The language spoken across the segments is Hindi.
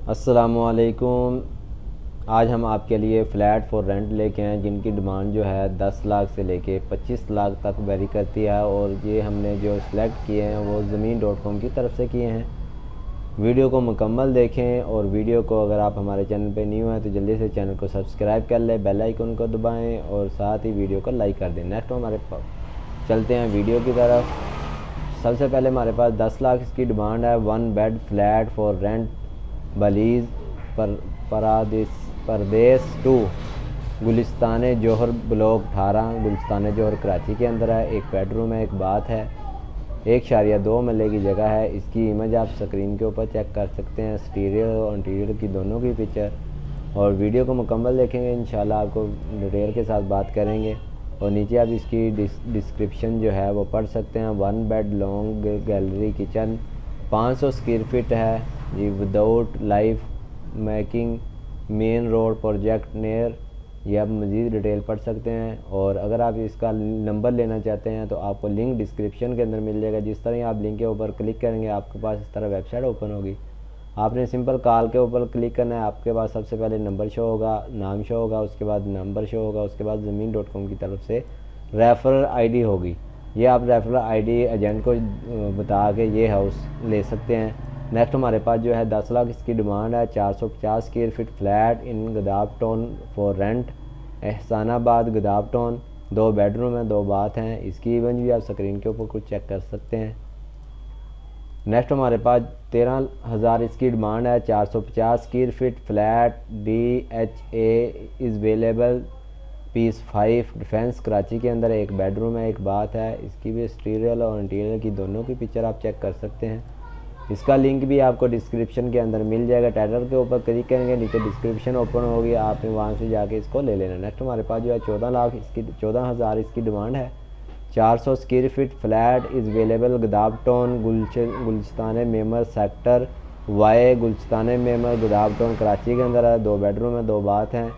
अस्सलामुअलैकुम। आज हम आपके लिए फ़्लैट फॉर रेंट लेके आए जिनकी डिमांड जो है 10 लाख से लेके 25 लाख तक वेरी करती है और ये हमने जो सिलेक्ट किए हैं वो ज़मीन.com की तरफ से किए हैं। वीडियो को मुकम्मल देखें और वीडियो को अगर आप हमारे चैनल पे न्यू हैं तो जल्दी से चैनल को सब्सक्राइब कर लें, बेल आइकन को दबाएं और साथ ही वीडियो को लाइक कर दें। नेक्स्ट हमारे चलते हैं वीडियो की तरफ। सबसे पहले हमारे पास 10 लाख इसकी डिमांड है। 1 bed flat for rent बलीज़ Pradesh 2 Gulistan Johar block 18 Gulistan जौहर कराची के अंदर है। एक बेडरूम है, एक बाथ है, 1.2 मरले की जगह है। इसकी इमेज आप स्क्रीन के ऊपर चेक कर सकते हैं, एक्सटीरियर और इंटीरियर की दोनों की पिक्चर। और वीडियो को मुकम्मल देखेंगे इंशाल्लाह आपको डिटेल के साथ बात करेंगे। और नीचे आप इसकी डिस्क्रिप्शन जो है वो पढ़ सकते हैं। 1 bed lounge gallery kitchen 500 square feet है जी, without life making, main road project near. ये आप मज़ीद डिटेल पढ़ सकते हैं। और अगर आप इसका नंबर लेना चाहते हैं तो आपको लिंक डिस्क्रिप्शन के अंदर मिल जाएगा। जिस तरह ही आप लिंक के ऊपर क्लिक करेंगे आपके पास इस तरह वेबसाइट ओपन होगी। आपने सिंपल कॉल के ऊपर क्लिक करना है। आपके पास सबसे पहले नंबर शो होगा, नाम शो होगा, उसके बाद नंबर शो होगा, उसके बाद ज़मीन.com की तरफ से रेफरल आईडी होगी। ये आप रेफरल आईडी एजेंट को बता के ये हाउस ले सकते हैं। नेक्स्ट हमारे पास जो है 10 लाख इसकी डिमांड है। 450 square feet flat in Gadap town for rent, Ehsanabad Gadap town. 2 bedroom हैं, 2 बाथ हैं। इसकी इमेज भी आप स्क्रीन के ऊपर कुछ चेक कर सकते हैं। नेक्स्ट हमारे पास 13,000 इसकी डिमांड है। 450 square feet flat DHA is available piece 5 defence Karachi के अंदर। एक बेडरूम है, एक बाथ है। इसकी भी एक्सटीरियर और इंटीरियर की दोनों की पिक्चर आप चेक कर सकते हैं। इसका लिंक भी आपको डिस्क्रिप्शन के अंदर मिल जाएगा। टाइटल के ऊपर क्लिक करेंगे, नीचे डिस्क्रिप्शन ओपन होगी, आपने वहाँ से जाके इसको ले लेना। नेक्स्ट हमारे पास जो है 14,000 इसकी डिमांड है। 400 square feet flat is available Gadap town Gulistan Memar sector Y Gulistan Memar Gadap town Karachi के अंदर है। 2 बेडरूम है, 2 बाथ हैं,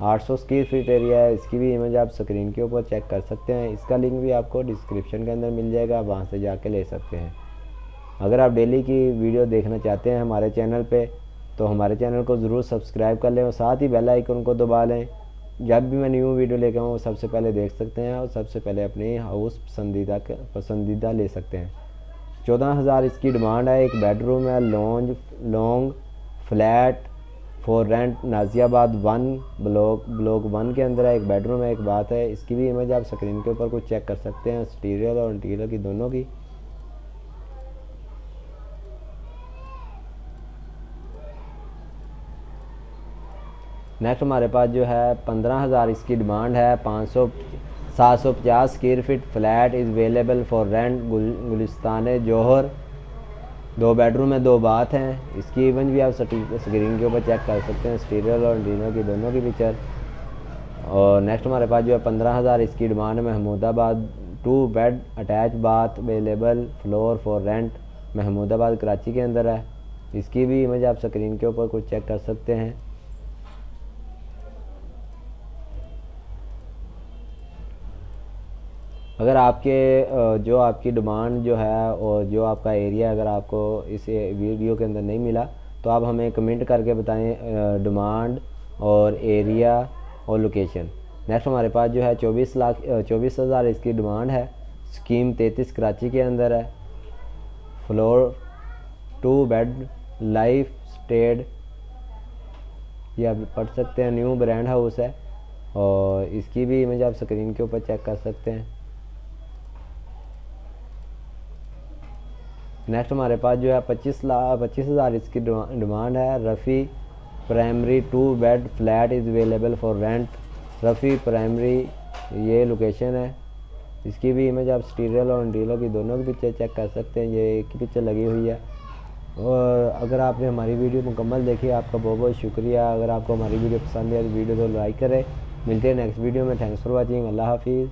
800 स्क्वायर फीट एरिया है। इसकी भी इमेज आप स्क्रीन के ऊपर चेक कर सकते हैं। इसका लिंक भी आपको डिस्क्रिप्शन के अंदर मिल जाएगा, आप वहाँ से जाके ले सकते हैं। अगर आप डेली की वीडियो देखना चाहते हैं हमारे चैनल पे तो हमारे चैनल को ज़रूर सब्सक्राइब कर लें और साथ ही बेल आइकन को दबा लें। जब भी मैं न्यू वीडियो लेकर आऊँ वो सबसे पहले देख सकते हैं और सबसे पहले अपनी हाउस पसंदीदा ले सकते हैं। 14,000 इसकी डिमांड है। एक बेडरूम है, lounge flat for rent Naziabad 1 block 1 के अंदर है। एक बेडरूम है, एक बात है। इसकी भी इमेज आप स्क्रीन के ऊपर कुछ चेक कर सकते हैं, एक्सटीरियर और इंटीरियर की दोनों की। नेक्स्ट हमारे पास जो है 15,000 इसकी डिमांड है। 750 square feet flat is available for rent Gulistan Jauhar. 2 bedroom है, 2 बाथ हैं। इसकी इमेज भी आप स्क्रीन के ऊपर चेक कर सकते हैं, एक्सटीरियर और इंटीरियर की दोनों की पिक्चर। और नेक्स्ट हमारे पास जो है 15,000 इसकी डिमांड है। Mahmudabad 2 bed attach bath available floor for rent, Mahmudabad Karachi के अंदर है। इसकी भी इमेज आप स्क्रीन के ऊपर कुछ चेक कर सकते हैं। अगर आपके जो आपकी डिमांड जो है और जो आपका एरिया अगर आपको इस वीडियो के अंदर नहीं मिला तो आप हमें कमेंट करके बताएं डिमांड और एरिया और लोकेशन। नेक्स्ट हमारे पास जो है 24,000 इसकी डिमांड है। स्कीम 33 कराची के अंदर है। फ्लोर 2 बेड लाइफ स्टेड, ये आप पढ़ सकते हैं, न्यू ब्रांड हाउस है। और इसकी भी इमेज आप स्क्रीन के ऊपर चेक कर सकते हैं। नेक्स्ट हमारे पास जो है 25,000 इसकी डिमांड है। Rafi primary 2 bed flat is available for rent, Rafi primary ये लोकेशन है। इसकी भी इमेज आप एक्सटीरियर और इंटीरियर की दोनों की पिक्चर चेक कर सकते हैं, ये एक ही पिक्चर लगी हुई है। और अगर आपने हमारी वीडियो मुकम्मल देखी आपका बहुत बहुत शुक्रिया। अगर आपको हमारी वीडियो पसंद है तो वीडियो को लाइक करें। मिलते हैं नेक्स्ट वीडियो में। Thanks for watching. अल्लाह हाफिज़।